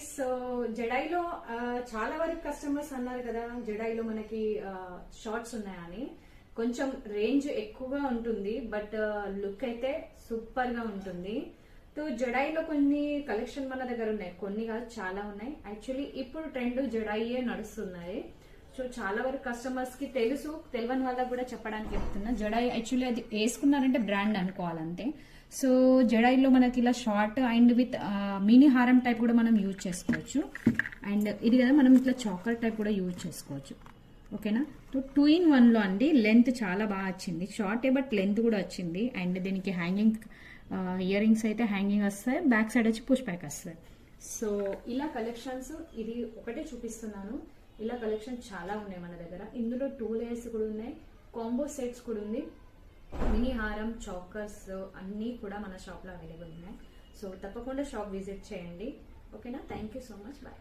So జడైలో చాలా వరకు customers అన్నారు కదా జడైలో మనకి షార్ట్స్ ఉన్నాయని. కొంచెం రేంజ్ ఎక్కువగా ఉంటుంది, బట్ లుక్ అయితే సూపర్ గా ఉంటుంది. సో జడైలో కొన్ని కలెక్షన్ మన దగ్గర ఉన్నాయి, కొన్ని కాదు చాలా ఉన్నాయి. యాక్చువల్లీ ఇప్పుడు ట్రెండ్ జడాయే నడుస్తున్నాయి. సో చాలా వరకు కస్టమర్స్ కి తెలుసు, తెలియని వాళ్ళకి కూడా చెప్పడానికి చెప్తున్నా. జడాయి యాక్చువల్లీ అది వేసుకున్నారంటే బ్రాండ్ అనుకోవాలంతే. సో జడాయిలో మనకి ఇలా షార్ట్ అండ్ విత్ మినీ హారం టైప్ కూడా మనం యూజ్ చేసుకోవచ్చు. అండ్ ఇది కదా మనం ఇట్లా చాకర్ టైప్ కూడా యూజ్ చేసుకోవచ్చు. ఓకేనా. 2 in 1లో అండి. లెంత్ చాలా బాగా వచ్చింది, షార్టే బట్ లెంత్ కూడా వచ్చింది. అండ్ దీనికి హ్యాంగింగ్ ఇయర్ రింగ్స్ అయితే హ్యాంగింగ్ వస్తాయి, బ్యాక్ సైడ్ వచ్చి పుష్ బ్యాక్ వస్తాయి. సో ఇలా కలెక్షన్స్ ఇది ఒకటే చూపిస్తున్నాను. ఇలా కలెక్షన్ చాలా ఉన్నాయి మన దగ్గర. ఇందులో 2 layers కూడా ఉన్నాయి, కాంబో సెట్స్ కూడా ఉంది. మినీ హారం, చాకర్స్ అన్నీ కూడా మన షాప్లో అవైలబుల్ ఉన్నాయి. సో తప్పకుండా షాప్ విజిట్ చేయండి. ఓకేనా. Thank you so much. Bye.